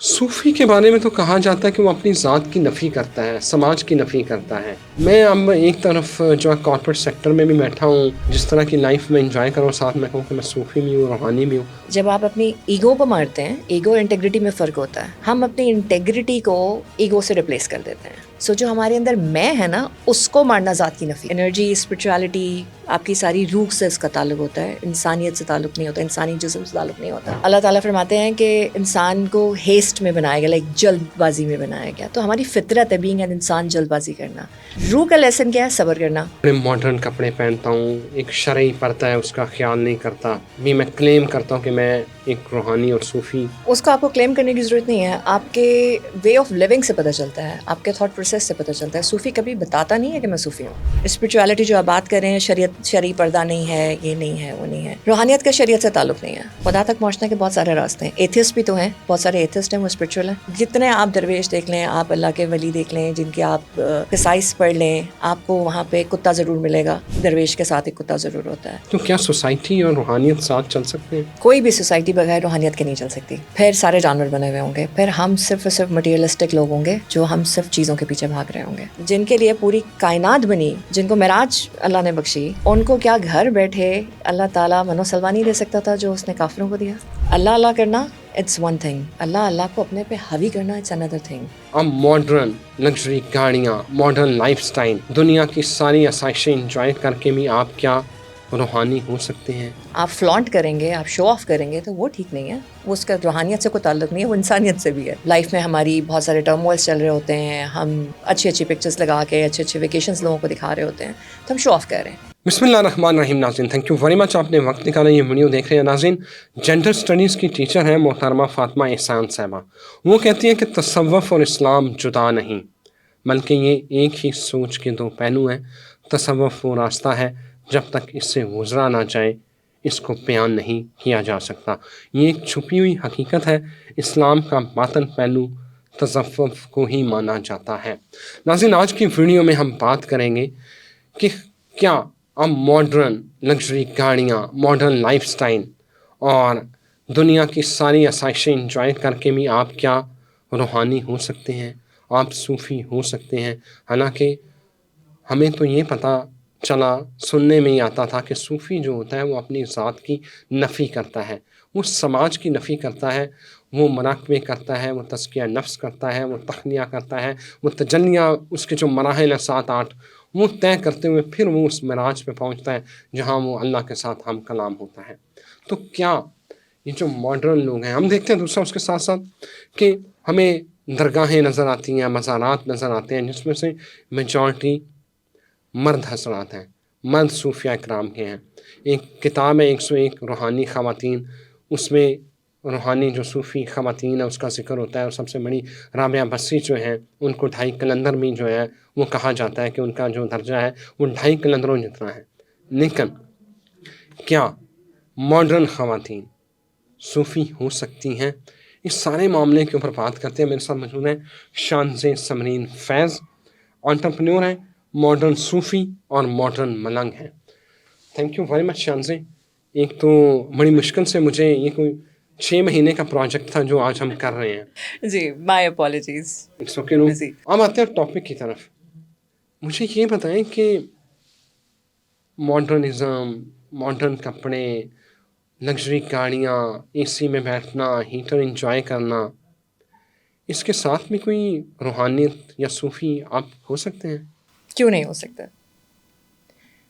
صوفی کے بارے میں تو کہا جاتا ہے کہ وہ اپنی ذات کی نفی کرتا ہے، سماج کی نفی کرتا ہے۔ میں اب ایک طرف جو ہے کارپوریٹ سیکٹر میں بھی بیٹھا ہوں، جس طرح کی لائف میں انجوائے کروں، ساتھ میں کہوں کہ میں صوفی بھی ہوں، روحانی بھی ہوں۔ جب آپ اپنی ایگو کو مارتے ہیں، ایگو اور انٹیگریٹی میں فرق ہوتا ہے۔ ہم اپنی انٹیگریٹی کو ایگو سے ریپلیس کر دیتے ہیں۔ سو جو ہمارے اندر میں ہے نا، اس کو مارنا ذات کی نفی۔ انرجی، اسپرچویلٹی، آپ کی ساری روح سے اس کا تعلق ہوتا ہے، انسانیت سے تعلق نہیں ہوتا، انسانی جسم سے تعلق نہیں ہوتا۔ اللہ تعالیٰ فرماتے ہیں کہ انسان کو ہیسٹ میں بنایا گیا، لائک جلد بازی میں بنایا گیا۔ تو ہماری فطرت ہے بینگ این انسان جلد بازی کرنا۔ روح کا لیسن کیا ہے؟ صبر کرنا۔ بڑے ماڈرن کپڑے پہنتا ہوں، ایک شرعی پردہ ہے، اس کا خیال نہیں کرتا بھی میں کلیم کرتا ہوں کہ میں ایک روحانی اور صوفی۔ اس کو آپ کو کلیم کرنے کی ضرورت نہیں ہے، آپ کے وے آف لیونگ سے پتہ چلتا ہے، آپ کے تھاٹ پروسیس سے پتہ چلتا ہے۔ صوفی کبھی بتاتا نہیں ہے کہ میں صوفی ہوں۔ اسپرچویلٹی جو آپ بات کر رہے ہیں، شرعی پردہ نہیں ہے، یہ نہیں ہے، وہ نہیں ہے۔ روحانیت کا شریعت سے تعلق نہیں ہے۔ خدا تک پہنچنے کے بہت سارے راستے ہیں۔ ایتھسٹ بھی تو ہیں، بہت سارے ایتھسٹ ہیں، وہ اسپرچوئل ہیں۔ جتنے آپ درویش دیکھ لیں، آپ اللہ کے ولی دیکھ لیں، جن کے آپ قصائص پڑھ لیں، آپ کو وہاں پہ کتا ضرور ملے گا، درویش کے ساتھ ایک کتا ضرور ہوتا ہے۔ تو کیا سوسائٹی اور روحانیت ساتھ چل سکتے ہیں؟ کوئی بھی سوسائٹی بغیر روحانیت کے نہیں چل سکتی۔ پھر سارے جانور بنے ہوئے ہوں گے، پھر ہم صرف اور صرف مٹیریلسٹک لوگ ہوں گے، جو ہم صرف چیزوں کے پیچھے بھاگ رہے ہوں گے۔ جن کے لیے پوری کائنات بنی، جن کو معراج اللہ نے بخشی، ان کو کیا گھر بیٹھے اللہ تعالیٰ من و سلوا نہیں دے سکتا تھا جو اس نے کافروں کو دیا؟ اللہ کرنا اٹس ون تھنگ، اللہ کو اپنے پہ حاوی کرنا اٹس اندر تھنگ۔ اب ماڈرن لگژری گاڑیاں، ماڈرن لائف سٹائل، دنیا کی ساری آسائشیں انجوائے کر کے بھی آپ کیا روحانی ہو سکتے ہیں؟ آپ فلانٹ کریں گے، آپ شو آف کریں گے تو وہ ٹھیک نہیں ہے۔ وہ اس کا روحانیت سے کوئی تعلق نہیں ہے، وہ انسانیت سے بھی ہے۔ لائف میں ہماری بہت سارے ٹرموائلس چل رہے ہوتے ہیں، ہم اچھی پکچرز لگا کے اچھے ویکیشنز لوگوں کو دکھا رہے ہوتے ہیں، تو ہم شو آف کر رہے ہیں۔ بسم اللہ الرحمن الرحیم۔ ناظرین، تھینک یو ویری مچ، آپ نے وقت نکالا یہ ویڈیو دیکھ رہے ہیں۔ ناظرین، جینڈر سٹڈیز کی ٹیچر ہیں محترمہ فاطمہ احسان صاحبہ۔ وہ کہتی ہیں کہ تصوف اور اسلام جدا نہیں، بلکہ یہ ایک ہی سوچ کے دو پہلو ہیں۔ تصوف وہ راستہ ہے، جب تک اس سے گزرا نہ جائے اس کو بیان نہیں کیا جا سکتا۔ یہ ایک چھپی ہوئی حقیقت ہے۔ اسلام کا باطن پہلو تصوف کو ہی مانا جاتا ہے۔ ناظرین، آج کی ویڈیو میں ہم بات کریں گے کہ کیا اب ماڈرن لگژری گاڑیاں، ماڈرن لائف سٹائل اور دنیا کی ساری آسائشیں انجوائے کر کے بھی آپ کیا روحانی ہو سکتے ہیں، آپ صوفی ہو سکتے ہیں؟ حالانکہ ہمیں تو یہ پتہ چلا، سننے میں ہی آتا تھا کہ صوفی جو ہوتا ہے وہ اپنی ذات کی نفی کرتا ہے، وہ سماج کی نفی کرتا ہے، وہ مراقبے کرتا ہے، وہ تزکیہ نفس کرتا ہے، وہ تخلیہ کرتا ہے، وہ تجلیہ، اس کے جو مراحل ہیں 7-8، وہ طے کرتے ہوئے پھر وہ اس معراج پہ پہنچتا ہے جہاں وہ اللہ کے ساتھ ہم کلام ہوتا ہے۔ تو کیا یہ جو ماڈرن لوگ ہیں، ہم دیکھتے ہیں دوسرا اس کے ساتھ ساتھ کہ ہمیں درگاہیں نظر آتی ہیں، مزارات نظر آتے ہیں، جس میں سے میجورٹی مرد حضرات ہیں، مرد صوفیہ اکرام کے ہیں۔ ایک کتاب ہے 101 روحانی خواتین، اس میں روحانی جو صوفی خواتین ہیں اس کا ذکر ہوتا ہے، اور سب سے بڑی رابعہ بصری جو ہیں، ان کو 2.5 قلندر بھی جو ہے وہ کہا جاتا ہے کہ ان کا جو درجہ ہے وہ 2.5 قلندروں جتنا ہے۔ لیکن کیا ماڈرن خواتین صوفی ہو سکتی ہیں؟ اس سارے معاملے کے اوپر بات کرتے ہیں۔ میرے ساتھ موجود ہیں شانزیں سمرین فیض، انٹرپرینور ہیں، ماڈرن صوفی اور ماڈرن ملنگ ہیں۔ Thank you very much Shanzay. ایک تو بڑی مشکل سے مجھے یہ کوئی 6 مہینے کا پروجیکٹ تھا جو آج ہم کر رہے ہیں۔ جی، مائی اپالوجیز۔ اب آتے ہیں ٹاپک کی طرف۔ مجھے یہ بتائیں کہ ماڈرنزم، ماڈرن کپڑے، لگژری گاڑیاں، اے سی میں بیٹھنا، ہیٹر انجوائے کرنا، اس کے ساتھ بھی کوئی روحانیت یا صوفی آپ ہو سکتے ہیں؟ کیوں نہیں ہو سکتا؟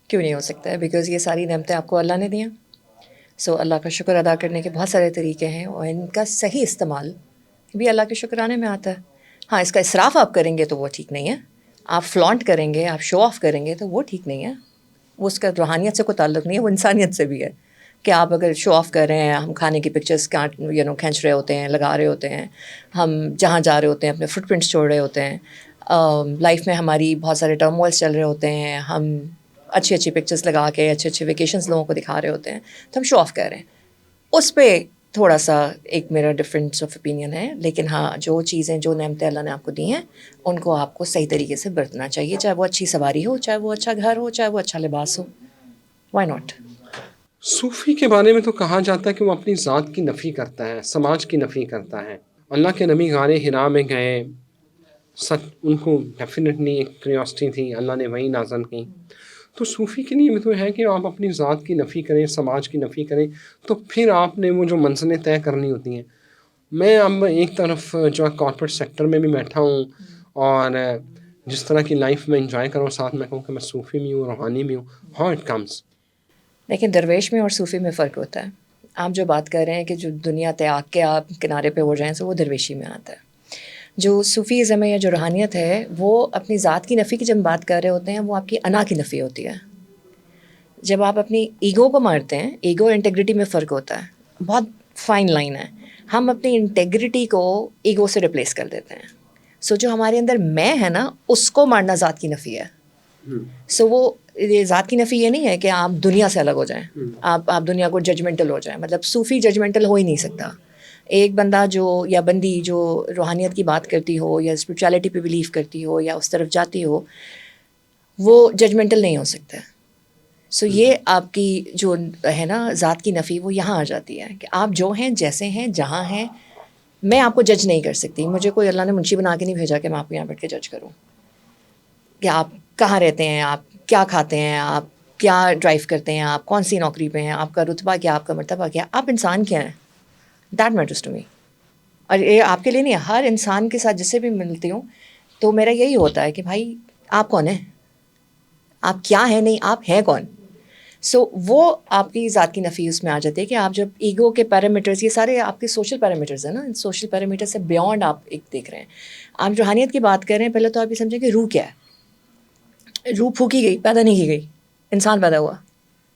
کیوں نہیں ہو سکتا ہے؟ بیکاز یہ ساری نعمتیں آپ کو اللہ نے دیا۔ سو اللہ کا شکر ادا کرنے کے بہت سارے طریقے ہیں، اور ان کا صحیح استعمال بھی اللہ کے شکرانے میں آتا ہے۔ ہاں، اس کا اسراف آپ کریں گے تو وہ ٹھیک نہیں ہے، آپ فلانٹ کریں گے، آپ شو آف کریں گے تو وہ ٹھیک نہیں ہے۔ وہ اس کا روحانیت سے کوئی تعلق نہیں ہے، وہ انسانیت سے بھی ہے۔ کہ آپ اگر شو آف کر رہے ہیں، ہم کھانے کی پکچرس کھینچ رہے ہوتے ہیں، لگا رہے ہوتے ہیں، ہم جہاں جا رہے ہوتے ہیں اپنے فٹ پرنٹس چھوڑ رہے ہوتے ہیں، لائف میں ہماری بہت سارے ٹرموائلس چل رہے ہوتے ہیں، ہم اچھی پکچرس لگا کے اچھے ویکیشنز لوگوں کو دکھا رہے ہوتے ہیں، تو ہم شو آف کر رہے ہیں۔ اس پہ تھوڑا سا ایک میرا ڈفرینس آف اوپینین ہے، لیکن ہاں، جو چیزیں، جو نعمتیں اللہ نے آپ کو دی ہیں، ان کو آپ کو صحیح طریقے سے برتنا چاہیے، چاہے وہ اچھی سواری ہو، چاہے وہ اچھا گھر ہو، چاہے وہ اچھا لباس ہو۔ Y not? صوفی کے بارے میں تو کہا جاتا ہے کہ وہ اپنی ذات کی نفی کرتا ہے، سماج کی نفی کرتا ہے، اللہ کے نبی غار حرا میں گئے, سچ ان کو ڈیفینیٹلی ایک کیوریوسٹی تھی, اللہ نے وہی نازل کی. تو صوفی کے لیے بھی تو ہے کہ آپ اپنی ذات کی نفی کریں, سماج کی نفی کریں, تو پھر آپ نے وہ جو منزلیں طے کرنی ہوتی ہیں. میں اب ایک طرف جو ہے کارپوریٹ سیکٹر میں بھی بیٹھا ہوں, اور جس طرح کی لائف میں انجوائے کروں, ساتھ میں کہوں کہ میں صوفی بھی ہوں, روحانی بھی ہوں. How it comes. لیکن درویش میں اور صوفی میں فرق ہوتا ہے. آپ جو بات کر رہے ہیں کہ جو دنیا تیاگ کے آپ کنارے پہ ہو جائیں تو وہ درویشی میں آتا ہے. جو صوفیزم ہے یا جو روحانیت ہے وہ اپنی ذات کی نفی کی جب بات کر رہے ہوتے ہیں وہ آپ کی انا کی نفی ہوتی ہے. جب آپ اپنی ایگو کو مارتے ہیں, ایگو اور انٹیگریٹی میں فرق ہوتا ہے, بہت فائن لائن ہے. ہم اپنی انٹیگریٹی کو ایگو سے ریپلیس کر دیتے ہیں. سو جو ہمارے اندر میں ہے نا, اس کو مارنا ذات کی نفی ہے. سو وہ یہ ذات کی نفی یہ نہیں ہے کہ آپ دنیا سے الگ ہو جائیں, آپ دنیا کو ججمنٹل ہو جائیں. مطلب صوفی ججمنٹل ہو ہی نہیں سکتا. ایک بندہ جو یا بندی جو روحانیت کی بات کرتی ہو یا اسپرچویلٹی پہ بلیو کرتی ہو یا اس طرف جاتی ہو, وہ ججمنٹل نہیں ہو سکتا. سو یہ آپ کی جو ہے نا ذات کی نفی, وہ یہاں آ جاتی ہے کہ آپ جو ہیں, جیسے ہیں, جہاں ہیں, میں آپ کو جج نہیں کر سکتی. مجھے کوئی اللہ نے منشی بنا کے نہیں بھیجا کہ میں آپ کو یہاں بیٹھ کے جج کروں کہ آپ کہاں رہتے ہیں, آپ کیا کھاتے ہیں, آپ کیا ڈرائیو کرتے ہیں, آپ کون سی نوکری پہ ہیں, آپ کا رتبہ کیا, آپ کا مرتبہ کیا, آپ انسان کیا ہیں. That matters to me. اور یہ آپ کے لیے نہیں, ہر انسان کے ساتھ جس سے بھی ملتی ہوں تو میرا یہی ہوتا ہے کہ بھائی آپ کون ہیں, آپ کیا ہیں, نہیں آپ ہیں کون. سو وہ آپ کی ذات کی نفی اس میں آ جاتی ہے کہ آپ جب ایگو کے پیرامیٹرز, یہ سارے آپ کے سوشل پیرامیٹرز ہیں نا, سوشل پیرامیٹر سے بیانڈ آپ ایک دیکھ رہے ہیں. آپ روحانیت کی بات کر رہے ہیں, پہلے تو آپ یہ سمجھیں کہ روح کیا ہے. روح پھونکی گئی, پیدا نہیں کی گئی, انسان پیدا ہوا,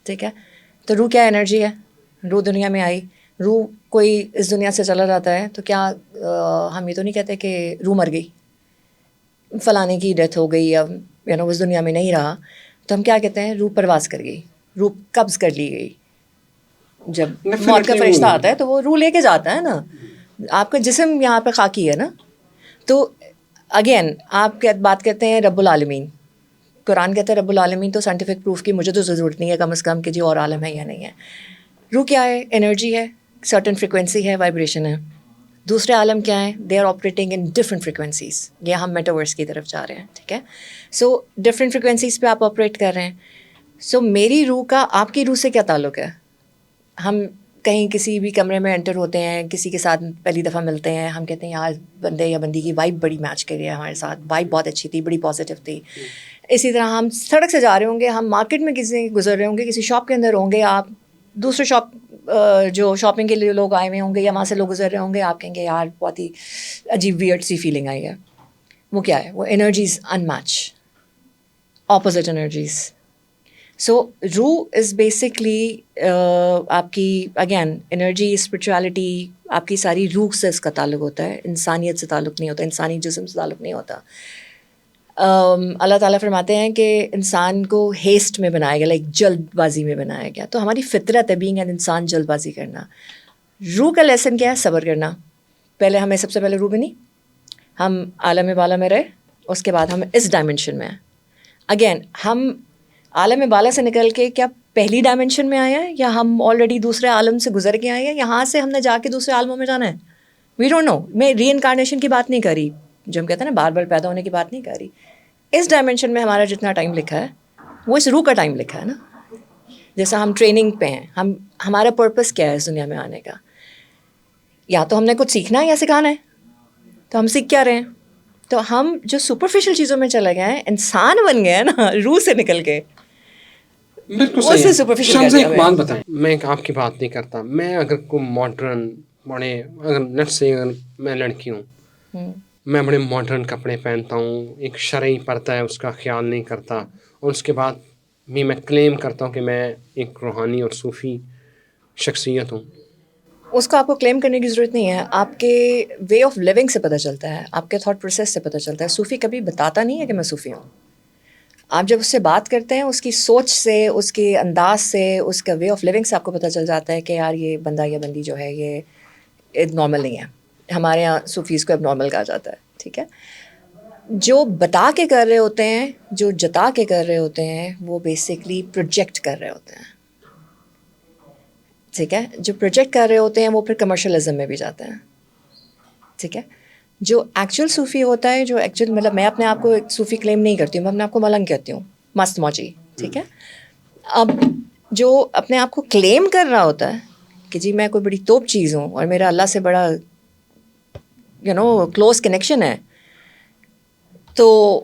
ٹھیک ہے. تو روح کیا انرجی ہے, روح دنیا میں آئی. روح کوئی اس دنیا سے چلا جاتا ہے تو کیا ہم یہ تو نہیں کہتے کہ روح مر گئی, فلانے کی ڈیتھ ہو گئی, اب اس دنیا میں نہیں رہا, تو ہم کیا کہتے ہیں, روح پرواز کر گئی, روح قبض کر لی گئی. جب موت کا فرشتہ آتا ہے تو وہ روح لے کے جاتا ہے نا. آپ کا جسم یہاں پہ خاکی ہے نا. تو اگین آپ بات کرتے ہیں رب العالمین, قرآن کہتا ہے رب العالمین, تو سائنٹیفک پروف کی مجھے تو ضرورت نہیں ہے کم از کم کہ جی اور عالم ہے یا نہیں ہے. روح کیا ہے, انرجی ہے, سرٹن فریکوینسی ہے, وائبریشن ہے. دوسرے عالم کیا ہیں, they are operating in different frequencies. یہ ہم میٹاورس کی طرف جا رہے ہیں, ٹھیک ہے. سو ڈفرینٹ فریکوینسیز پہ آپ آپریٹ کر رہے ہیں. سو میری روح کا آپ کی روح سے کیا تعلق ہے. ہم کہیں کسی بھی کمرے میں انٹر ہوتے ہیں, کسی کے ساتھ پہلی دفعہ ملتے ہیں, ہم کہتے ہیں یار بندے یا بندی کی وائب بڑی میچ کر رہی ہے ہمارے ساتھ, وائب بہت اچھی تھی, بڑی پازیٹیو تھی. اسی طرح ہم سڑک سے جا رہے ہوں گے, ہم مارکیٹ میں کسی گزر رہے ہوں گے, کسی شاپ کے اندر ہوں گے, آپ دوسرے شاپ جو شاپنگ کے لیے لوگ آئے ہوئے ہوں گے یا وہاں سے لوگ گزر رہے ہوں گے, آپ کہیں گے یار بہت ہی عجیب ویئرڈ سی فیلنگ آئی ہے. وہ کیا ہے, وہ انرجیز ان میچ, اپوزٹ انرجیز. سو روح از بیسکلی آپ کی اگین انرجی, اسپرچویلٹی, آپ کی ساری روح سے اس کا تعلق ہوتا ہے, انسانیت سے تعلق نہیں ہوتا, انسانی جسم سے تعلق نہیں ہوتا. اللہ تعالیٰ فرماتے ہیں کہ انسان کو ہیسٹ میں بنایا گیا, لائک جلد بازی میں بنایا گیا. تو ہماری فطرت ہے بینگ این انسان جلد بازی کرنا. روح کا لیسن کیا ہے, صبر کرنا. پہلے ہمیں سب سے پہلے روح بنی, ہم عالم بالا میں رہے, اس کے بعد ہم اس ڈائمنشن میں ہیں. اگین ہم عالم بالا سے نکل کے کیا پہلی ڈائمنشن میں آئے ہیں, یا ہم آلریڈی دوسرے عالم سے گزر کے آئے ہیں, یہاں سے ہم نے جا کے دوسرے عالموں میں جانا ہے. We don't know. میں ری انکارنیشن کی بات نہیں کر رہی, جو ہم کہتے ہیں نا بار بار پیدا ہونے کی بات نہیں کر رہی. اس ڈائمنشن میں ہمارا جتنا ٹائم لکھا ہے وہ اس روح کا ٹائم لکھا ہے نا. جیسا ہم ٹریننگ پہ ہیں, ہمارا پرپس کیا ہے اس دنیا میں آنے کا. یا تو ہم نے کچھ سیکھنا ہے یا سکھانا ہے, تو ہم سیکھ کیا رہے ہیں. تو ہم جو سپرفیشل چیزوں میں چلے گئے ہیں, انسان بن گئے ہیں نا روح سے نکل کے. بالکل صحیح ہے. شمس ایک بات بتائیں, میں آپ کی بات نہیں کرتا, میں اگر کوئی ماڈرن بڑے, اگر لیٹس سے اگر میں لڑکی ہوں, میں بڑے ماڈرن کپڑے پہنتا ہوں, ایک شرعی پردہ ہے اس کا خیال نہیں کرتا, اور اس کے بعد بھی میں کلیم کرتا ہوں کہ میں ایک روحانی اور صوفی شخصیت ہوں. اس کو آپ کو کلیم کرنے کی ضرورت نہیں ہے. آپ کے وے آف لیونگ سے پتہ چلتا ہے, آپ کے تھاٹ پروسیس سے پتہ چلتا ہے. صوفی کبھی بتاتا نہیں ہے کہ میں صوفی ہوں. آپ جب اس سے بات کرتے ہیں, اس کی سوچ سے, اس کے انداز سے, اس کا وے آف لیونگ سے آپ کو پتہ چل جاتا ہے کہ یار یہ بندہ یا بندی جو ہے یہ نارمل نہیں ہے. ہمارے یہاں صوفیز کو اب نارمل کہا جاتا ہے, ٹھیک ہے. جو بتا کے کر رہے ہوتے ہیں, جو جتا کے کر رہے ہوتے ہیں, وہ بیسکلی پروجیکٹ کر رہے ہوتے ہیں, ٹھیک ہے. جو پروجیکٹ کر رہے ہوتے ہیں وہ پھر کمرشلزم میں بھی جاتے ہیں. ٹھیک ہے. جو ایکچوئل صوفی ہوتا ہے, جو ایکچوئل مطلب میں اپنے آپ کو ایک صوفی کلیم نہیں کرتی ہوں, میں اپنے آپ کو ملنگ کہتی ہوں, مست موجی. ٹھیک ہے. اب جو اپنے آپ کو کلیم کر رہا ہوتا ہے کہ جی میں کوئی بڑی توپ چیز ہوں اور میرا اللہ سے بڑا کلوز کنیکشن ہے, تو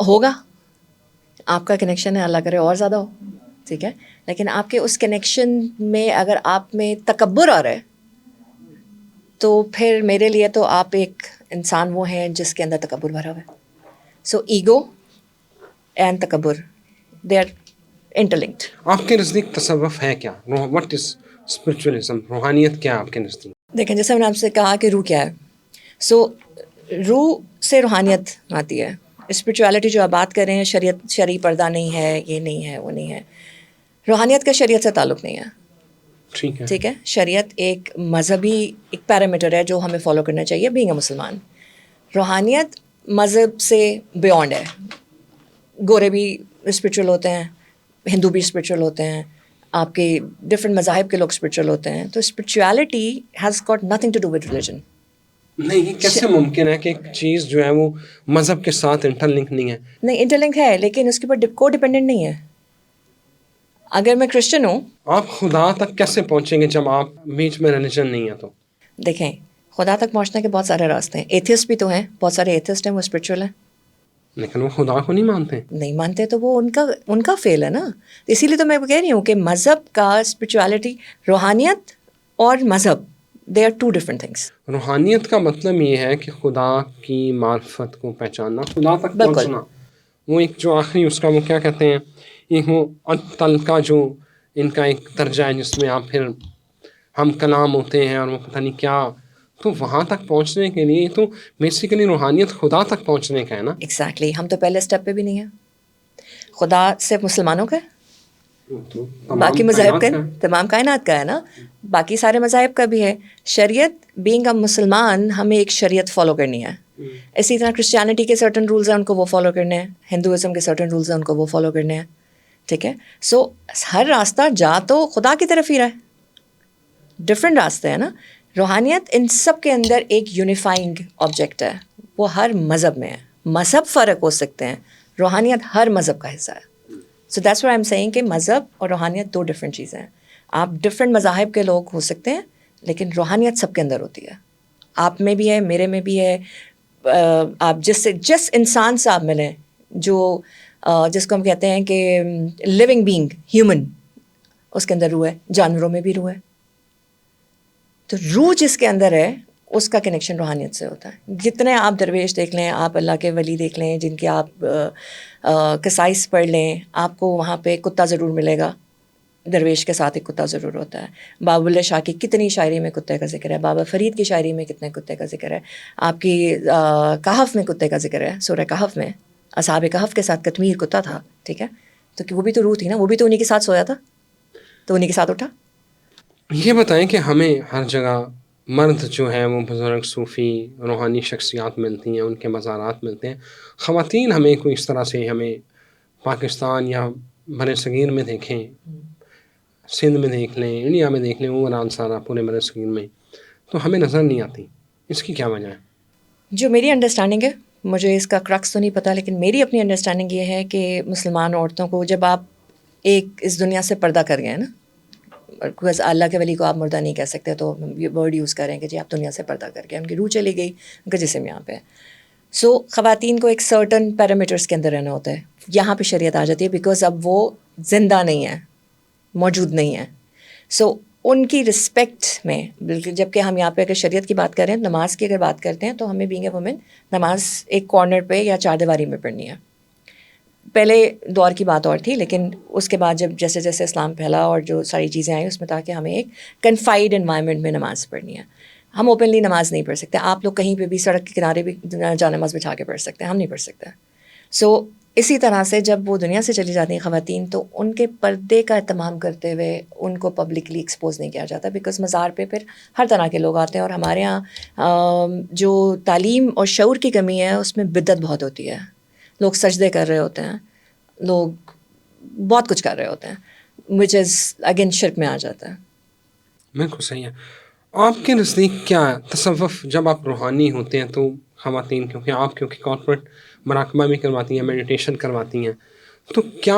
ہوگا آپ کا کنیکشن ہے, اللہ کرے اور زیادہ ہو. ٹھیک ہے. لیکن آپ کے اس کنیکشن میں اگر آپ میں تکبر آ رہا ہے تو پھر میرے لیے تو آپ ایک انسان وہ ہیں جس کے اندر تکبر بھرا ہوا ہے. سو ایگو اینڈ تکبر دے آر انٹرلنکڈ. آپ کے نزدیک تصوف ہے کیا؟ What is spiritualism? روحانیت کیا آپ کے نزدیک؟ دیکھیں جیسے میں نے آپ سے کہا کہ روح کیا ہے. سو روح سے روحانیت آتی ہے. اسپرچویلٹی جو آپ بات کر رہے ہیں, شرعی پردہ نہیں ہے, یہ نہیں ہے, وہ نہیں ہے. روحانیت کا شریعت سے تعلق نہیں ہے. ٹھیک ہے. ٹھیک ہے. شریعت ایک مذہبی ایک پیرامیٹر ہے جو ہمیں فالو کرنا چاہیے بینگ اے مسلمان. روحانیت مذہب سے بیونڈ ہے. گورے بھی اسپرچول ہوتے ہیں, ہندو بھی اسپرچول ہوتے ہیں, آپ کے ڈفرینٹ مذاہب کے لوگ اسپرچول ہوتے ہیں. تو spirituality has got nothing to do with religion. نہیں, یہ کیسے ممکن ہے کہ ایک چیز جو ہے وہ مذہب کے ساتھ انٹر لنک نہیں ہے؟ نہیں, انٹر لنک ہے لیکن اس کے اوپر کو ڈپینڈنٹ نہیں ہے. اگر میں کرسچن ہوں, آپ خدا تک کیسے پہنچیں گے جب آپ بیچ میں ریلیجن نہیں ہے؟ تو دیکھیں خدا تک پہنچنے کے بہت سارے راستے ہیں. ایتھسٹ بھی تو ہیں, بہت سارے ایتھسٹ ہیں وہ اسپرچول ہیں. لیکن وہ خدا کو نہیں مانتے. نہیں مانتے تو وہ ان کا فیل ہے نا. اسی لیے تو میں کہہ رہی ہوں کہ مذہب کا اسپرچویلٹی, روحانیت اور مذہب they are two different things. روحانیت کا مطلب یہ ہے کہ خدا کی معرفت کو پہچاننا, خدا تک پہنچنا. وہ ایک جو آخری اس کا وہ کیا کہتے ہیں, ایک وہ عطل کا جو ان کا ایک درجہ ہے جس میں آپ پھر ہم کلام ہوتے ہیں اور وہ پتہ نہیں کیا. تو وہاں تک پہنچنے کے لیے تو بیسیکلی روحانیت خدا تک پہنچنے کا ہے نا. ایگزیکٹلی. ہم تو پہلے اسٹیپ پہ بھی نہیں ہیں. خدا صرف مسلمانوں کا ہے, باقی مذاہب کا, تمام کائنات کا ہے نا. باقی سارے مذاہب کا بھی ہے. شریعت بینگ اے مسلمان ہمیں ایک شریعت فالو کرنی ہے. اسی طرح کرسچینٹی کے سرٹن رولز ہیں, ان کو وہ فالو کرنے ہیں. ہندوازم کے سرٹن رولز ہیں, ان کو وہ فالو کرنے ہیں. ٹھیک ہے. سو ہر راستہ جا تو خدا کی طرف ہی رہا ہے. ڈفرینٹ راستے ہیں نا. روحانیت ان سب کے اندر ایک یونیفائنگ آبجیکٹ ہے. وہ ہر مذہب میں ہے. مذہب فرق ہو سکتے ہیں, روحانیت ہر مذہب کا حصہ ہے. So that's why I am seeing کہ مذہب اور روحانیت دو ڈفرینٹ چیزیں ہیں. آپ ڈفرینٹ مذاہب کے لوگ ہو سکتے ہیں لیکن روحانیت سب کے اندر ہوتی ہے. آپ میں بھی ہے, میرے میں بھی ہے. آپ جس انسان سے آپ ملیں, جو جس کو ہم کہتے ہیں کہ لیونگ بینگ ہیومن, اس کے اندر روح ہے. جانوروں میں بھی روح ہے. تو روح جس کے اندر ہے اس کا کنیکشن روحانیت سے ہوتا ہے. جتنے آپ درویش دیکھ لیں, آپ اللہ کے ولی دیکھ لیں, جن کے آپ قصائص پڑھ لیں, آپ کو وہاں پہ کتا ضرور ملے گا. درویش کے ساتھ ایک کتا ضرور ہوتا ہے. بابا بلے شاہ کی کتنی شاعری میں کتے کا ذکر ہے. بابا فرید کی شاعری میں کتنے کتے کا ذکر ہے. آپ کی کہف میں کتے کا ذکر ہے. سورہ کہف میں اصحاب کہف کے ساتھ کتمیر کتا تھا. ٹھیک ہے. تو وہ بھی تو روح تھی نا, وہ بھی تو انہیں کے ساتھ سویا تھا, تو انہیں کے ساتھ اٹھا. یہ بتائیں کہ ہمیں ہر جگہ مرد جو ہے وہ بزرگ صوفی روحانی شخصیات ملتی ہیں, ان کے مزارات ملتے ہیں. خواتین ہمیں کوئی اس طرح سے ہمیں پاکستان یا بر صغیر میں دیکھیں, سندھ میں دیکھ لیں, انڈیا میں دیکھ لیں, اوورآل سارا پورے بر صغیر میں, تو ہمیں نظر نہیں آتی. اس کی کیا وجہ ہے؟ جو میری انڈرسٹینڈنگ ہے, مجھے اس کا کرکس تو نہیں پتہ, لیکن میری اپنی انڈرسٹینڈنگ یہ ہے کہ مسلمان عورتوں کو جب آپ ایک اس دنیا سے پردہ کر گئے نا, بکاز اللہ کے ولی کو آپ مردہ نہیں کہہ سکتے, تو یہ ورڈ یوز کریں کہ جی آپ دنیا سے پردہ کر گئے, ان کی روح چلی گئی, ان کا جسم یہاں پہ ہے. سو خواتین کو ایک سرٹن پیرامیٹرس کے اندر رہنا ہوتا ہے. یہاں پہ شریعت آ جاتی ہے بیکاز اب وہ زندہ نہیں ہے, موجود نہیں ہے. سو ان کی رسپیکٹ میں بالکل, جب کہ ہم یہاں پہ اگر شریعت کی بات کریں, نماز کی اگر بات کرتے ہیں, تو ہمیں بینگ اے وومن نماز ایک کارنر پہ یا چار دیواری میں پڑھنی ہے. پہلے دور کی بات اور تھی, لیکن اس کے بعد جب جیسے جیسے اسلام پھیلا اور جو ساری چیزیں آئیں اس میں تاکہ ہمیں ایک کنفائڈ انوائرمنٹ میں نماز پڑھنی ہے. ہم اوپنلی نماز نہیں پڑھ سکتے. آپ لوگ کہیں پہ بھی سڑک کے کنارے بھی جا نماز بچھا کے پڑھ سکتے ہیں, ہم نہیں پڑھ سکتے. سو اسی طرح سے جب وہ دنیا سے چلی جاتی ہیں خواتین, تو ان کے پردے کا اہتمام کرتے ہوئے ان کو پبلکلی ایکسپوز نہیں کیا جاتا, بیکاز مزار پہ پھر ہر طرح کے لوگ آتے ہیں. اور ہمارے یہاں جو تعلیم اور شعور کی کمی ہے اس میں بدعت بہت ہوتی ہے. لوگ سجدے کر رہے ہوتے ہیں, لوگ بہت کچھ کر رہے ہوتے ہیں, وچ از اگین شرک میں آ جاتا ہے. بالکل صحیح ہے. آپ کے نزدیک کیا ہے تصوف؟ جب آپ روحانی ہوتے ہیں تو خواتین کیونکہ کارپوریٹ مراقبہ بھی کرواتی ہیں، میڈیٹیشن کرواتی ہیں، تو کیا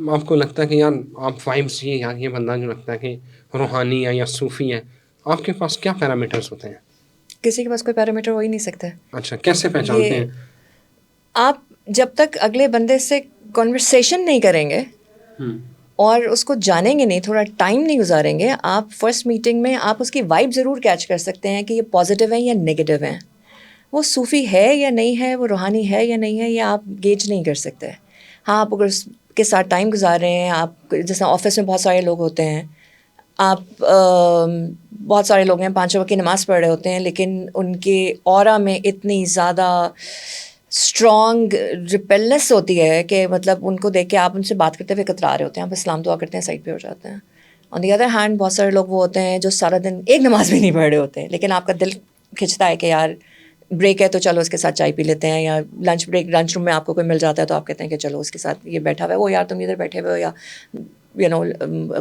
آپ کو لگتا ہے کہ یار آپ وائبس یہ بندہ جو لگتا ہے کہ روحانی ہے یا صوفی ہے، آپ کے پاس کیا پیرامیٹرز ہوتے ہیں؟ کسی کے پاس کوئی پیرامیٹر ہو ہی نہیں سکتا. اچھا، کیسے پہچانتے ہیں؟ آپ جب تک اگلے بندے سے کنورسیشن نہیں کریں گے اور اس کو جانیں گے نہیں، تھوڑا ٹائم نہیں گزاریں گے، آپ فرسٹ میٹنگ میں آپ اس کی وائب ضرور کیچ کر سکتے ہیں کہ یہ پازیٹیو ہیں یا نگیٹیو ہیں. وہ صوفی ہے یا نہیں ہے، وہ روحانی ہے یا نہیں ہے، یہ آپ گیج نہیں کر سکتے. ہاں، آپ اگر اس کے ساتھ ٹائم گزار رہے ہیں، آپ جیسے آفس میں بہت سارے لوگ ہوتے ہیں، آپ بہت سارے لوگ ہیں 5 وقت کی نماز پڑھ رہے ہوتے ہیں، لیکن ان کے اورا میں اتنی زیادہ اسٹرانگ ریپیلنس ہوتی ہے کہ مطلب ان کو دیکھ کے آپ ان سے بات کرتے ہوئے کترا رہے ہوتے ہیں، آپ اسلام دعا کرتے ہیں، سائڈ پہ ہو جاتے ہیں. آن دی ادر ہینڈ بہت سارے لوگ وہ ہوتے ہیں جو سارا دن ایک نماز بھی نہیں پڑھ رہے ہوتے ہیں، لیکن آپ کا دل کھنچتا ہے کہ یار بریک ہے تو چلو اس کے ساتھ چائے پی لیتے ہیں، یا لنچ لنچ روم میں آپ کو کوئی مل جاتا ہے تو آپ کہتے ہیں کہ چلو اس کے ساتھ یہ بیٹھا ہوا ہے، وہ یار تم ادھر بیٹھے ہوئے ہو، یا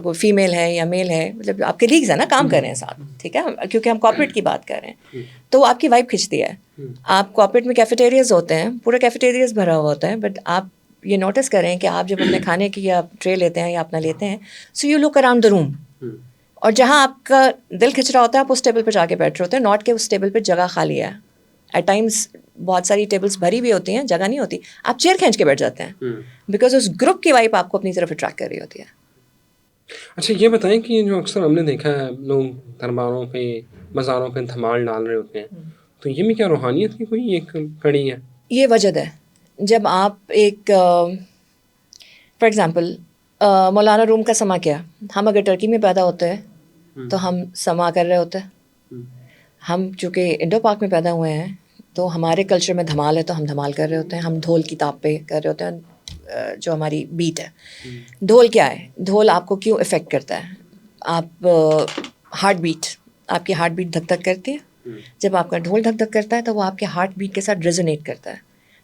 کوئی فیمیل ہے یا میل ہے، مطلب آپ کے لیگز ہیں نا، کام کر رہے ہیں ساتھ، ٹھیک ہے، کیونکہ ہم کارپوریٹ کی بات کر رہے ہیں تو آپ کی وائب کھنچتی ہے. آپ کارپوریٹ میں کیفیٹیریاز ہوتے ہیں، پورا کیفیٹیریاز بھرا ہوا ہوتا ہے، بٹ آپ یہ نوٹس کریں کہ آپ جب اپنے کھانے کی یا ٹرے لیتے ہیں یا اپنا لیتے ہیں، so you look around the روم، اور جہاں آپ کا دل کھنچ رہا ہوتا ہے آپ اس ٹیبل پہ جا کے بیٹھ رہے ہوتے ہیں، ناٹ کہ اس ٹیبل پہ جگہ خالی ہے. ایٹ ٹائمس بہت ساری ٹیبلس بھری ہوئی ہوتی ہیں، جگہ نہیں ہوتی، آپ چیئر کھینچ کے بیٹھ جاتے ہیں بیکاز اس گروپ کی وائب آپ کو اپنی طرف اٹریکٹ کر رہی ہوتی ہے. اچھا یہ بتائیں کہ جو اکثر ہم نے دیکھا ہے لوگ درباروں پہ مزاروں پہ دھمال ڈال رہے ہوتے ہیں، تو یہ بھی کیا روحانیت کی کوئی ایک کڑی ہے؟ یہ وجد ہے. جب آپ ایک فار ایگزامپل مولانا روم کا سما کیا، ہم اگر ٹرکی میں پیدا ہوتے ہیں تو ہم سما کر رہے ہوتے ہیں. ہم چونکہ انڈو پاک میں پیدا ہوئے ہیں تو ہمارے کلچر میں دھمال ہے تو ہم دھمال کر رہے ہوتے ہیں، ہم ڈھول کی تاپ پہ کر رہے ہوتے ہیں، جو ہماری بیٹ ہے. ڈھول کیا ہے؟ ڈھول آپ کو کیوں افیکٹ کرتا ہے؟ آپ ہارٹ بیٹ، آپ کی ہارٹ بیٹ دھک دھک کرتی ہے. جب آپ کا ڈھول دھک دھک کرتا ہے تو وہ آپ کے ہارٹ بیٹ کے ساتھ ریزونیٹ کرتا ہے.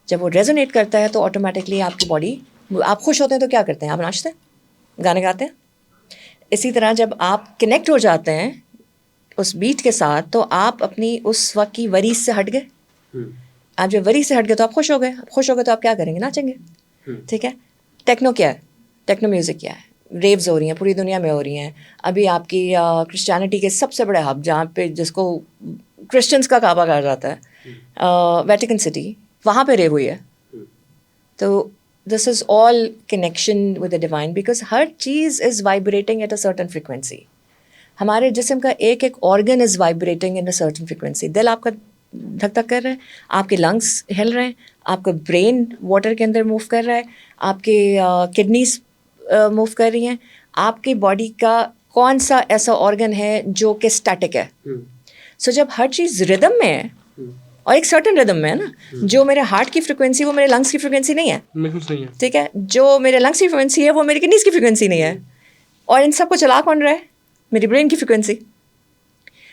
جب وہ ریزونیٹ کرتا ہے تو آٹومیٹکلی آپ کی باڈی، آپ خوش ہوتے ہیں تو کیا کرتے ہیں؟ آپ ناچتے ہیں، گانے گاتے ہیں. اسی طرح جب آپ کنیکٹ ہو جاتے ہیں اس بیٹ کے ساتھ تو آپ اپنی اس وقت کی وریث سے ہٹ گئے. آپ جب وریث سے ہٹ گئے تو آپ خوش ہو گئے. خوش ہو گئے تو آپ کیا کریں گے؟ ناچیں گے. ٹھیک ہے. ٹیکنو کیا ہے؟ ٹیکنو میوزک کیا ہے؟ ریوز ہو رہی ہیں پوری دنیا میں ہو رہی ہیں. ابھی آپ کی کرسچینٹی کے سب سے بڑے ہب جہاں پہ جس کو کرسچنس کا کعبہ کہا جاتا ہے، ویٹیکن سٹی، وہاں پہ ریو ہوئی ہے. تو this is all connection with the divine because ہر چیز is vibrating at a certain frequency. ہمارے جسم کا ایک ایک organ is vibrating in a certain frequency. دل آپ کا دھک دھک کر رہا ہے، آپ کے لنگس ہل رہے ہیں، آپ کا برین واٹر کے اندر موو کر رہا ہے، آپ کے کڈنیز موو کر رہی ہیں. آپ کی باڈی کا کون سا ایسا آرگن ہے جو کہ اسٹیٹک ہے؟ سو جب ہر چیز ردم میں ہے اور ایک سرٹن ردم میں ہے نا، جو میرے ہارٹ کی فریکوینسی وہ میرے لنگس کی فریکوینسی نہیں ہے. بالکل صحیح ہے. ٹھیک ہے. جو میرے لنگس کی فریکوینسی ہے وہ میری کڈنیز کی فریکوینسی نہیں ہے. اور ان سب کو چلا کون رہا ہے؟ میری برین کی فریکوینسی.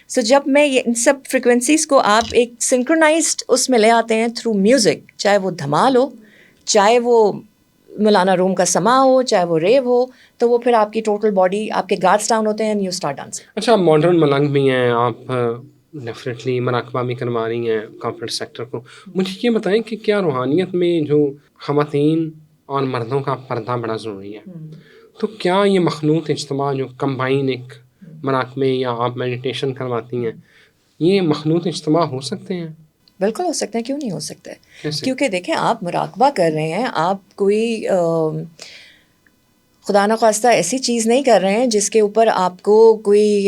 سو جب میں یہ ان سب فریکوینسیز کو آپ ایک سنکرونائزڈ اس میں لے آتے ہیں تھرو میوزک، چاہے وہ دھمال ہو، چاہے وہ مولانا روم کا سما ہو، چاہے وہ ریو ہو، تو وہ پھر آپ کی ٹوٹل باڈی، آپ کے گارڈس ڈاؤن ہوتے ہیں، یو اسٹارٹ ڈانسنگ. اچھا، ماڈرن ملنگ بھی ہیں، آپ ڈیفینیٹلی مراقبہ بھی کروا رہی ہیں کارپوریٹ سیکٹر کو. مجھے یہ بتائیں کہ کیا روحانیت میں جو خواتین اور مردوں کا پردہ بڑا ضروری ہے، تو کیا یہ مخلوط اجتماع جو کمبائن ایک مراقبے یا آپ میڈیٹیشن کرواتی ہیں، یہ مخلوط اجتماع ہو سکتے ہیں؟ بالکل ہو سکتے ہیں، کیوں نہیں ہو سکتے؟ کیسے؟ کیونکہ دیکھیں آپ مراقبہ کر رہے ہیں، آپ کوئی خدا نخواستہ ایسی چیز نہیں کر رہے ہیں جس کے اوپر آپ کو کوئی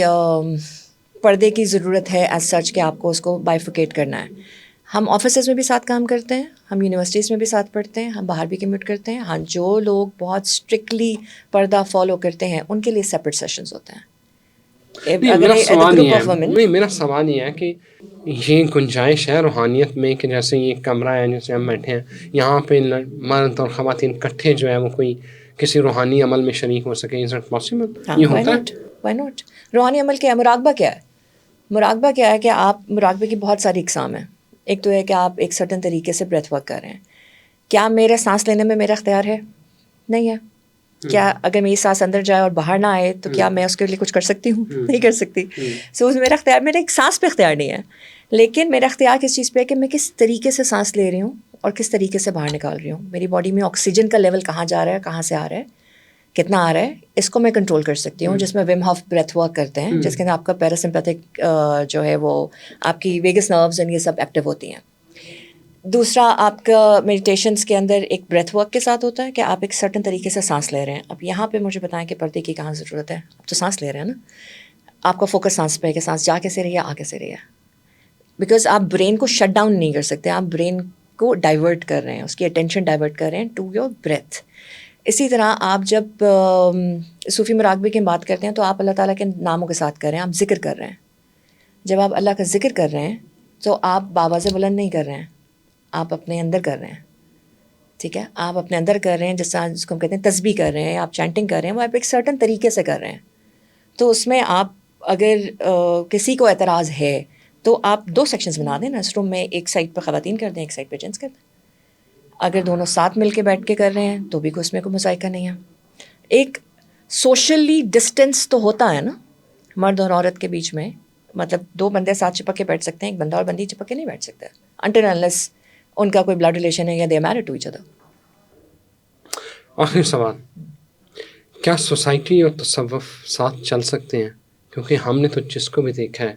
پردے کی ضرورت ہے ایز سچ کہ آپ کو اس کو بائیفیکیٹ کرنا ہے. ہم آفیسز میں بھی ساتھ کام کرتے ہیں، ہم یونیورسٹیز میں بھی ساتھ پڑھتے ہیں، ہم باہر بھی کمیوٹ کرتے ہیں. ہاں، جو لوگ بہت اسٹرکٹلی پردہ فالو کرتے ہیں ان کے لیے سپریٹ سیشنز ہوتے ہیں. میرا سوال یہ ہے کہ یہ گنجائش ہے روحانیت میں کہ جیسے یہ کمرہ ہے جیسے ہم بیٹھے ہیں، یہاں پہ مرد اور خواتین اکٹھے جو ہے وہ کوئی کسی روحانی عمل میں شریک ہو سکے؟ Is it possible? یہ ہوتا ہے؟ Why not? روحانی عمل کیا ہے؟ مراقبہ کیا ہے؟ مراقبہ کیا ہے کہ آپ مراقبے کی بہت ساری اقسام ہیں. ایک تو ہے کہ آپ ایک سرٹن طریقے سے بریتھ ورک کر رہے ہیں. کیا میرے سانس لینے میں میرا اختیار ہے؟ نہیں ہے. کیا اگر میری سانس اندر جائے اور باہر نہ آئے تو کیا میں اس کے لیے کچھ کر سکتی ہوں؟ نہیں کر سکتی. سو میرا اختیار، میرے ایک سانس پہ اختیار نہیں ہے، لیکن میرا اختیار کس چیز پہ ہے کہ میں کس طریقے سے سانس لے رہی ہوں اور کس طریقے سے باہر نکال رہی ہوں. میری باڈی میں آکسیجن کا لیول کہاں جا رہا ہے، کہاں سے آ رہا ہے، کتنا آ رہا ہے، اس کو میں کنٹرول کر سکتی ہوں، جس میں ویم ہاف بریتھ ورک کرتے ہیں، جس کے اندر آپ کا پیراسمپیتھک جو ہے وہ آپ کی ویگس نروز یہ سب ایکٹیو ہوتی ہیں. دوسرا آپ کا میڈیٹیشنس کے اندر ایک بریتھ ورک کے ساتھ ہوتا ہے کہ آپ ایک سرٹن طریقے سے سانس لے رہے ہیں. اب یہاں پہ مجھے بتائیں کہ پردے کی کہاں ضرورت ہے، آپ تو سانس لے رہے ہیں نا، آپ کا فوکس سانس پہ ہے کہ سانس جا کیسے رہی ہے، آ کیسے رہی ہے. بیکاز آپ برین کو شٹ ڈاؤن نہیں کر سکتے، آپ برین کو ڈائیورٹ کر رہے ہیں، اس کی اٹینشن ڈائیورٹ کر رہے ہیں ٹو یور بریتھ. اسی طرح آپ جب صوفی مراقبے کی بات کرتے ہیں تو آپ اللہ تعالیٰ کے ناموں کے ساتھ کر رہے ہیں، آپ ذکر کر رہے ہیں. جب آپ اللہ کا ذکر کر رہے ہیں تو آپ بابا سے بلند نہیں کر رہے ہیں، آپ اپنے اندر کر رہے ہیں. ٹھیک ہے، آپ اپنے اندر کر رہے ہیں، جس کو ہم کہتے ہیں تسبیح کر رہے ہیں، آپ چینٹنگ کر رہے ہیں، وہ آپ ایک سرٹن طریقے سے کر رہے ہیں. تو اس میں آپ اگر کسی کو اعتراض ہے تو آپ 2 سیکشنز بنا دیں نا اس روم میں، ایک سائڈ پہ خواتین کر دیں، ایک سائڈ پہ جینٹس کر دیں. اگر دونوں ساتھ مل کے بیٹھ کے کر رہے ہیں تو بھی اس میں کوئی مذائقہ نہیں ہے. ایک سوشلی ڈسٹینس تو ہوتا ہے نا مرد اور عورت کے بیچ میں، مطلب 2 بندے ساتھ چپک کے بیٹھ سکتے ہیں، ایک بندہ اور بندی چپک کے نہیں بیٹھ سکتے انٹل انلیس ان کا کوئی بلڈ ریلیشن ہے یا دے میرڈ ٹو ایچ ادر. آخری سوال، کیا سوسائٹی اور تصوف ساتھ چل سکتے ہیں؟ کیونکہ ہم نے تو جس کو بھی دیکھا ہے،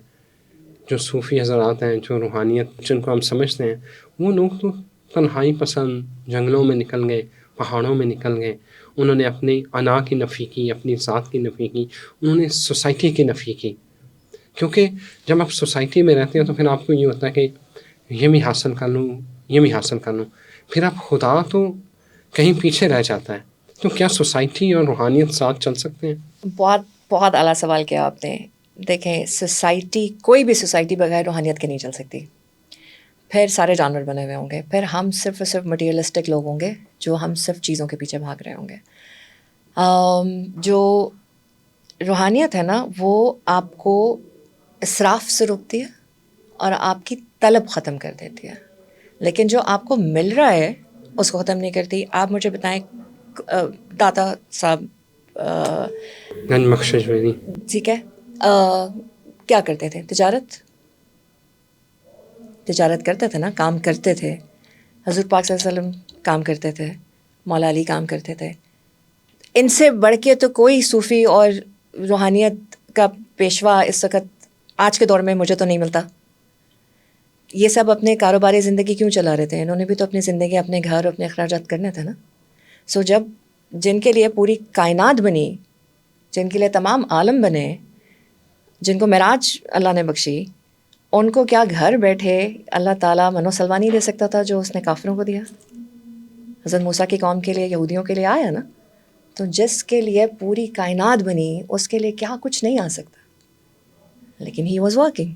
جو صوفی حضرات ہیں، جو روحانیت جن کو ہم سمجھتے ہیں، وہ لوگ تو تنہائی پسند، جنگلوں میں نکل گئے، پہاڑوں میں نکل گئے. انہوں نے اپنی انا کی نفی کی، اپنی ذات کی نفی کی، انہوں نے سوسائٹی کی نفی کی. کیونکہ جب آپ سوسائٹی میں رہتے ہیں تو پھر آپ کو یہ ہوتا ہے کہ یہ بھی حاصل کر لوں، یہ بھی حاصل کر لوں، پھر آپ خدا تو کہیں پیچھے رہ جاتا ہے. تو کیا سوسائٹی اور روحانیت ساتھ چل سکتے ہیں؟ بہت بہت اعلیٰ سوال کیا آپ نے. دیکھیں، سوسائٹی، کوئی بھی سوسائٹی بغیر روحانیت کے نہیں چل سکتی. پھر سارے جانور بنے ہوئے ہوں گے، پھر ہم صرف اور صرف مٹیریلسٹک لوگ ہوں گے جو ہم صرف چیزوں کے پیچھے بھاگ رہے ہوں گے. جو روحانیت ہے نا وہ آپ کو اسراف سے روکتی ہے اور آپ کی طلب ختم کر دیتی ہے، لیکن جو آپ کو مل رہا ہے اس کو ختم نہیں کرتی. آپ مجھے بتائیں داتا صاحب گنج بخش ویری، ٹھیک ہے، کیا کرتے تھے؟ تجارت کرتے تھے نا، کام کرتے تھے. حضور پاک صلی اللہ علیہ وسلم کام کرتے تھے، مولا علی کام کرتے تھے. ان سے بڑھ کے تو کوئی صوفی اور روحانیت کا پیشوا اس وقت آج کے دور میں مجھے تو نہیں ملتا. یہ سب اپنے کاروباری زندگی کیوں چلا رہے تھے؟ انہوں نے بھی تو اپنی زندگی، اپنے گھر، اپنے اخراجات کرنے تھے نا. سو جب جن کے لیے پوری کائنات بنی، جن کے لیے تمام عالم بنے، جن کو معراج اللہ نے بخشی، ان کو کیا گھر بیٹھے اللہ تعالیٰ منو سلوا نہیں دے سکتا تھا جو اس نے کافروں کو دیا؟ حضرت موسیٰ کی قوم کے لیے، یہودیوں کے لیے آیا نا. تو جس کے لیے پوری کائنات بنی اس کے لیے کیا کچھ نہیں آ سکتا؟ لیکن ہی واز ورکنگ.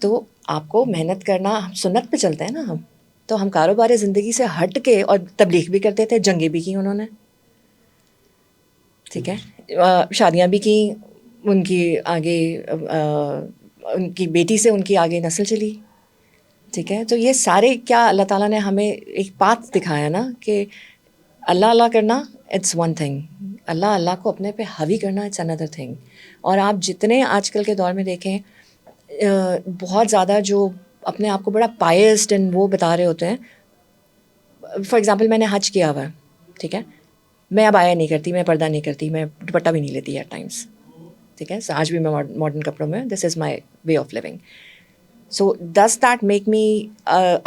تو آپ کو محنت کرنا، ہم سنت پہ چلتے ہیں نا ہم، تو ہم کاروباری زندگی سے ہٹ کے، اور تبلیغ بھی کرتے تھے، جنگیں بھی کی انہوں نے، ٹھیک ہے، شادیاں بھی کی، ان کی آگے ان کی بیٹی سے ان کی آگے نسل چلی. ٹھیک ہے، تو یہ سارے کیا اللہ تعالیٰ نے ہمیں ایک پاتھ دکھایا نا کہ اللہ اللہ کرنا اٹس ون تھنگ، اللہ کو اپنے پہ حاوی کرنا اٹس اندر تھنگ. اور آپ جتنے آج کل کے دور میں دیکھیں بہت زیادہ جو اپنے آپ کو بڑا پائسڈ اینڈ وہ بتا رہے ہوتے ہیں. فار ایگزامپل میں نے حج کیا ہوا ہے، ٹھیک ہے، میں اب آیا نہیں کرتی، میں پردہ نہیں کرتی، میں دوپٹہ بھی نہیں لیتی ایٹ ٹائمس. ٹھیک ہے، آج بھی میں ماڈرن کپڑوں میں، this is my way of living. So does that make me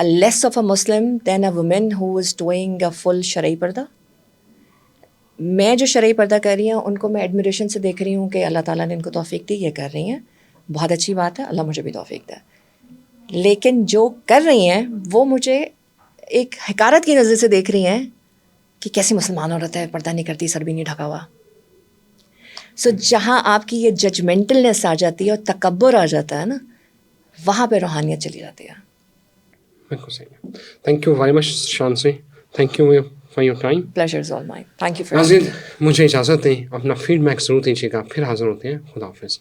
less of a Muslim than a woman who is doing a full sharai purdah? میں جو شرعی پردہ کر رہی ہوں ان کو میں ایڈمیریشن سے دیکھ رہی ہوں کہ اللہ تعالیٰ نے ان کو توفیق دی، یہ کر رہی ہیں، بہت اچھی بات ہے، اللہ مجھے بھی توفیق دے. لیکن جو کر رہی ہیں وہ مجھے ایک حقارت کی نظر سے دیکھ رہی ہیں کہ کیسی مسلمان عورت ہے، پردہ نہیں کرتی، سر بھی نہیں ڈھکا ہوا. سو جہاں آپ کی یہ ججمنٹلنس آ جاتی ہے اور تکبر آ جاتا ہے نا، وہاں پہ روحانیت چلی جاتی ہے. بالکل صحیح. Thank you very much Shanzay, thank you for your time. Pleasure is all mine. Thank you for ناظرین مجھے اجازت دیں، اپنا فیڈ بیک ضرور دیجیے گا، پھر حاضر ہوتے ہیں. خدا حافظ.